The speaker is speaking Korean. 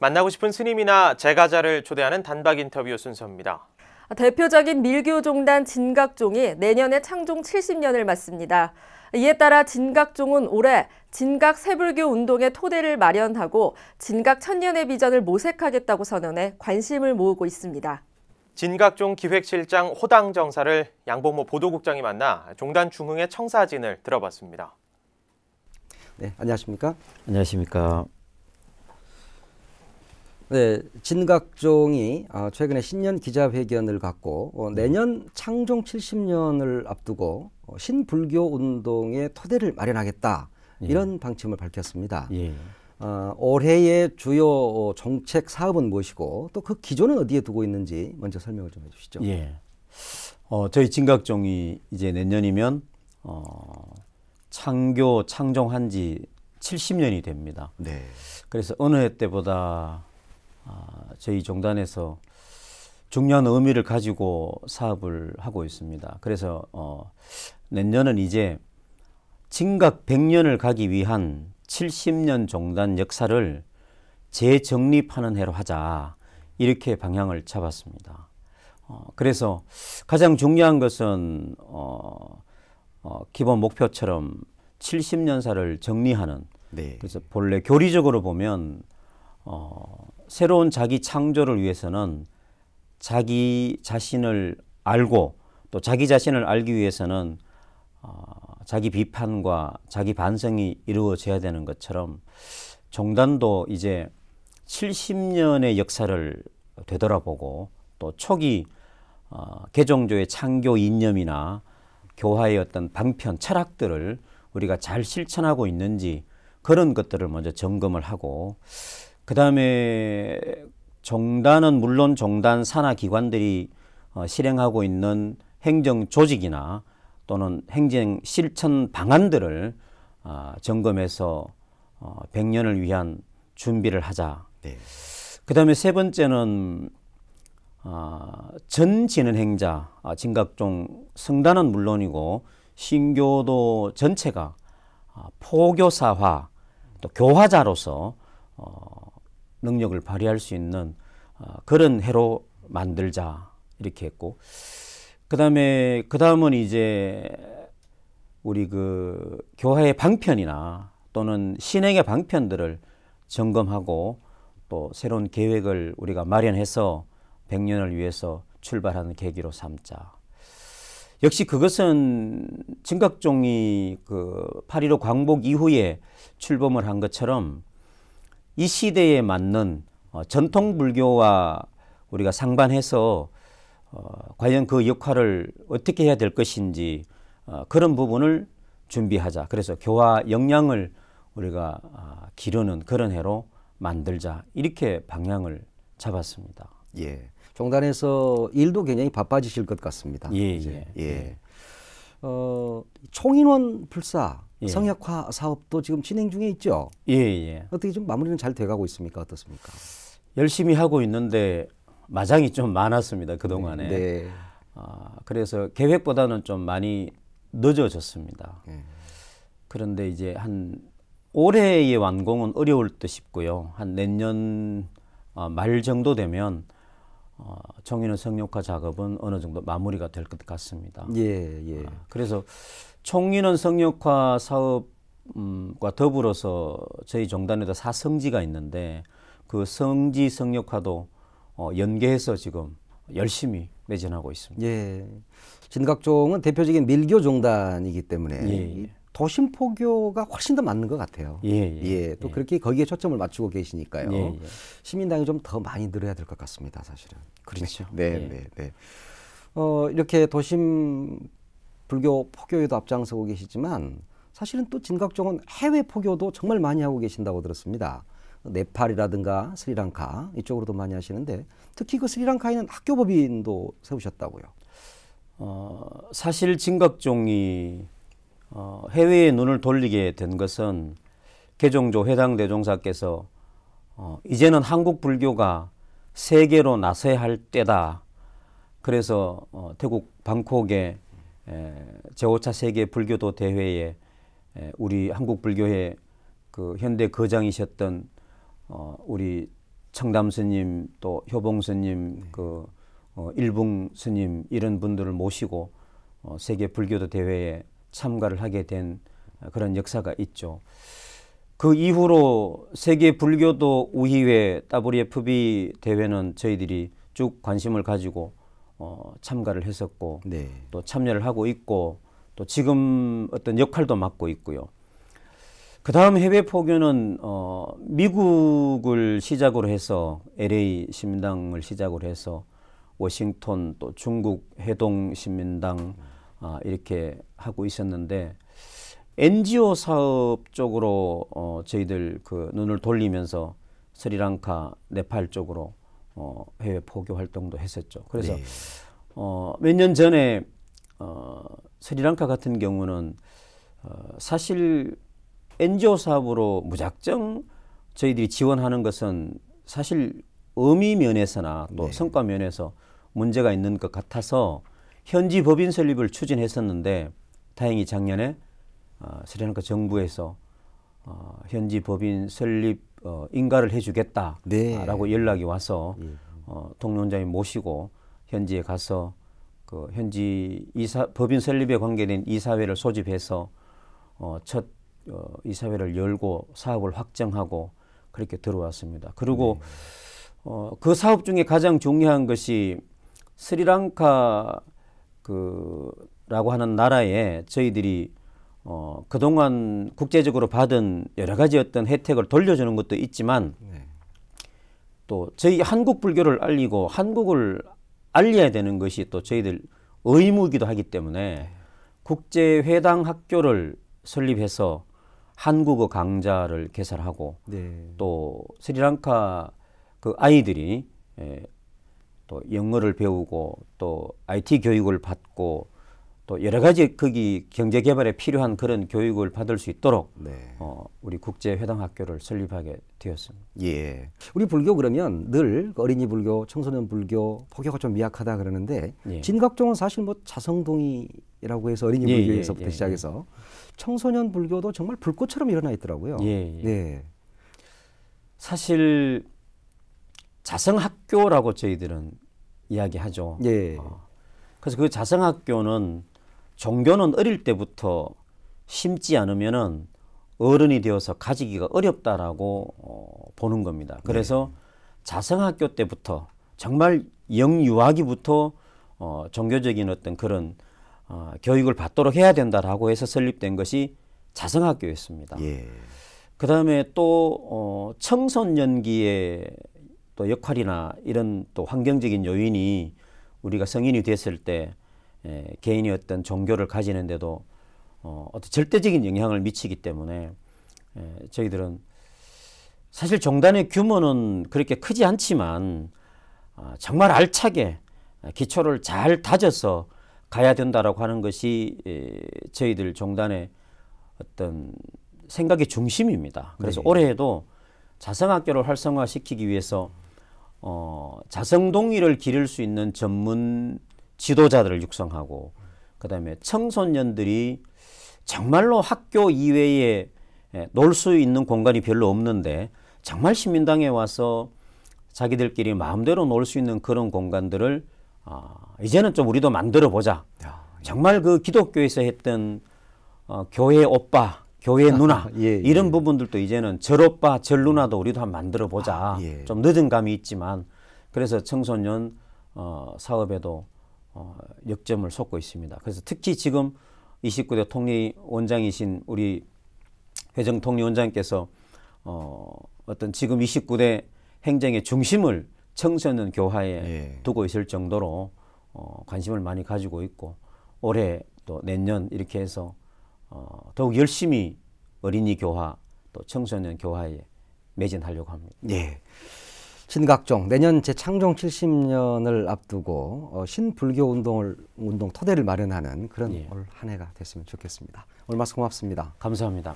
만나고 싶은 스님이나 제가자를 초대하는 단박 인터뷰 순서입니다. 대표적인 밀교종단 진각종이 내년에 창종 70년을 맞습니다. 이에 따라 진각종은 올해 진각 새불교 운동의 토대를 마련하고 진각 천년의 비전을 모색하겠다고 선언해 관심을 모으고 있습니다. 진각종 기획실장 호당정사를 양봉모 보도국장이 만나 종단 중흥의 청사진을 들어봤습니다. 네, 안녕하십니까? 안녕하십니까? 네, 진각종이 최근에 신년 기자회견을 갖고 내년 창종 70년을 앞두고 신불교 운동의 토대를 마련하겠다 이런 방침을 밝혔습니다. 예. 올해의 주요 정책 사업은 무엇이고 또 그 기조는 어디에 두고 있는지 먼저 설명을 좀 해주시죠. 예. 저희 진각종이 이제 내년이면 창종한 지 70년이 됩니다. 네. 그래서 어느 해 때보다 저희 종단에서 중요한 의미를 가지고 사업을 하고 있습니다. 그래서 내년은 이제 진각 100년을 가기 위한 70년 종단 역사를 재정립하는 해로 하자 이렇게 방향을 잡았습니다. 그래서 가장 중요한 것은 기본 목표처럼 70년사를 정리하는 네. 그래서 본래 교리적으로 보면 새로운 자기 창조를 위해서는 자기 자신을 알고 또 자기 자신을 알기 위해서는 자기 비판과 자기 반성이 이루어져야 되는 것처럼 종단도 이제 70년의 역사를 되돌아보고 또 초기 개종조의 창교 이념이나 교화의 어떤 방편, 철학들을 우리가 잘 실천하고 있는지 그런 것들을 먼저 점검을 하고 그 다음에 종단은 물론 종단 산하 기관들이 실행하고 있는 행정 조직이나 또는 행정 실천 방안들을 점검해서 100년을 위한 준비를 하자. 네. 그 다음에 세 번째는 전 진언행자, 진각종 성단은 물론이고 신교도 전체가 포교사화 또 교화자로서 능력을 발휘할 수 있는 그런 해로 만들자 이렇게 했고 그 다음은 이제 우리 그 교화의 방편이나 또는 신행의 방편들을 점검하고 또 새로운 계획을 우리가 마련해서 100년을 위해서 출발하는 계기로 삼자. 역시 그것은 진각종이 그 8.15 광복 이후에 출범을 한 것처럼 이 시대에 맞는 전통 불교와 우리가 상반해서 과연 그 역할을 어떻게 해야 될 것인지 그런 부분을 준비하자. 그래서 교화 역량을 우리가 기르는 그런 해로 만들자. 이렇게 방향을 잡았습니다. 예. 종단에서 일도 굉장히 바빠지실 것 같습니다. 예. 총인원 불사 예. 성역화 사업도 지금 진행 중에 있죠. 예. 어떻게 좀 마무리는 잘 돼가고 있습니까? 어떻습니까? 열심히 하고 있는데 마장이 좀 많았습니다. 그동안에. 네. 그래서 계획보다는 좀 많이 늦어졌습니다. 네. 그런데 이제 한 올해의 완공은 어려울 듯 싶고요. 한 내년 말 정도 되면 총인원 성역화 작업은 어느 정도 마무리가 될 것 같습니다. 예. 그래서 총인원 성역화 사업과 더불어서 저희 종단에도 사성지가 있는데 그 성지 성역화도 연계해서 지금 열심히 매진하고 있습니다. 예. 진각종은 대표적인 밀교 종단이기 때문에 예. 도심 포교가 훨씬 더 맞는 것 같아요. 또 그렇게 거기에 초점을 맞추고 계시니까요. 시민당이 좀 더 많이 늘어야 될 것 같습니다, 사실은. 그렇죠. 네. 이렇게 도심 불교 포교에도 앞장서고 계시지만 사실은 또 진각종은 해외 포교도 정말 많이 하고 계신다고 들었습니다. 네팔이라든가 스리랑카 이쪽으로도 많이 하시는데 특히 그 스리랑카에는 학교법인도 세우셨다고요. 사실 진각종이 해외에 눈을 돌리게 된 것은 개종조 회당 대종사께서 이제는 한국 불교가 세계로 나서야 할 때다. 그래서 태국 방콕의 제5차 세계 불교도 대회에 우리 한국 불교의 그 현대 거장이셨던 우리 청담 스님 또 효봉 스님 그 일붕 스님 이런 분들을 모시고 세계 불교도 대회에 참가를 하게 된 그런 역사가 있죠. 그 이후로 세계 불교도 우희회 WFB 대회는 저희들이 쭉 관심을 가지고 참가를 했었고 네. 또 참여를 하고 있고 또 지금 어떤 역할도 맡고 있고요. 그 다음 해외 포교는 미국을 시작으로 해서 LA 시민당을 시작으로 해서 워싱턴 또 중국 해동 시민당 이렇게 하고 있었는데 NGO 사업 쪽으로 저희들 그 눈을 돌리면서 스리랑카, 네팔 쪽으로 해외 포교 활동도 했었죠. 그래서 네. 몇 년 전에 스리랑카 같은 경우는 사실 NGO 사업으로 무작정 저희들이 지원하는 것은 사실 의미 면에서나 또 네. 성과 면에서 문제가 있는 것 같아서 현지 법인 설립을 추진했었는데 다행히 작년에 스리랑카 정부에서 현지 법인 설립 인가를 해주겠다라고 네. 연락이 와서 통론장님 모시고 현지에 가서 그 현지 법인 설립에 관계된 이사회를 소집해서 첫 이사회를 열고 사업을 확정하고 그렇게 들어왔습니다. 그리고 그 사업 중에 가장 중요한 것이 스리랑카 라고 하는 나라에 저희들이 그동안 국제적으로 받은 여러 가지 어떤 혜택을 돌려주는 것도 있지만 네. 또 저희 한국 불교를 알리고 한국을 알려야 되는 것이 또 저희들 의무이기도 하기 때문에 국제회당 학교를 설립해서 한국어 강좌를 개설하고 네. 또 스리랑카 그 아이들이 또 영어를 배우고 또 IT 교육을 받고 또 여러 가지 거기 경제 개발에 필요한 그런 교육을 받을 수 있도록 네. 우리 국제회당 학교를 설립하게 되었습니다. 예. 우리 불교 그러면 늘 어린이 불교, 청소년 불교, 포교가 좀 미약하다 그러는데 예. 진각종은 사실 뭐 자성동이라고 해서 어린이 예, 불교에서부터 예, 예, 시작해서 청소년 불교도 정말 불꽃처럼 일어나 있더라고요. 예, 예. 네. 사실 자성학교라고 저희들은 이야기하죠. 예. 그래서 그 자성학교는 종교는 어릴 때부터 심지 않으면은 어른이 되어서 가지기가 어렵다라고 보는 겁니다. 그래서 자성학교 때부터 정말 영유아기부터 종교적인 어떤 그런 교육을 받도록 해야 된다라고 해서 설립된 것이 자성학교였습니다. 예. 그 다음에 또 청소년기의 또 역할이나 이런 또 환경적인 요인이 우리가 성인이 됐을 때 개인이 어떤 종교를 가지는데도 어떤 절대적인 영향을 미치기 때문에 저희들은 사실 종단의 규모는 그렇게 크지 않지만 정말 알차게 기초를 잘 다져서 가야 된다라고 하는 것이 저희들 종단의 어떤 생각의 중심입니다. 그래서 네. 올해에도 자성학교를 활성화시키기 위해서 자성동의를 기를 수 있는 전문 지도자들을 육성하고 그다음에 청소년들이 정말로 학교 이외에 놀 수 있는 공간이 별로 없는데 정말 시민당에 와서 자기들끼리 마음대로 놀 수 있는 그런 공간들을 이제는 좀 우리도 만들어 보자. 정말 그 기독교에서 했던 교회 오빠, 교회 누나 예, 이런 예. 부분들도 이제는 절 오빠, 절 누나도 우리도 한번 만들어 보자. 예. 좀 늦은 감이 있지만 그래서 청소년 사업에도 역점을 쏟고 있습니다. 그래서 특히 지금 29대 통리원장이신 우리 회정 통리원장께서 어떤 지금 29대 행정의 중심을 청소년 교화에 예. 두고 있을 정도로 관심을 많이 가지고 있고 올해 또 내년 이렇게 해서 더욱 열심히 어린이 교화 또 청소년 교화에 매진하려고 합니다. 예. 진각종 내년 재창종 70년을 앞두고 신불교 운동 토대를 마련하는 그런 예. 올 한 해가 됐으면 좋겠습니다. 오늘 말씀 고맙습니다. 감사합니다.